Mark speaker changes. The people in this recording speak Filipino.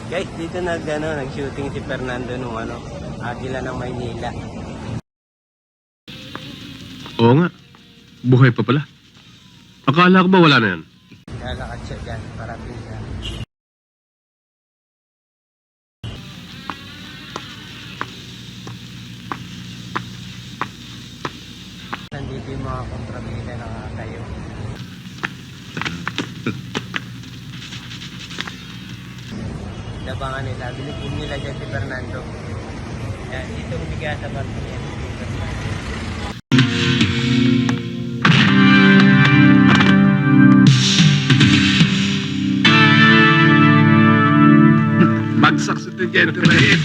Speaker 1: Guys, dito nag-shooting si Fernando nung Agila ng Maynila.
Speaker 2: Oo nga. Buhay pa pala. Akala ko ba wala na yan?
Speaker 1: Lalakad siya dyan, parating siya. Nandito yung mga kontrabida na nakatayo. Labangan nila, bilipin nila dyan si Fernando. Yan, dito umiga sa barko niya.
Speaker 2: Bagsak sa tigyan na rin.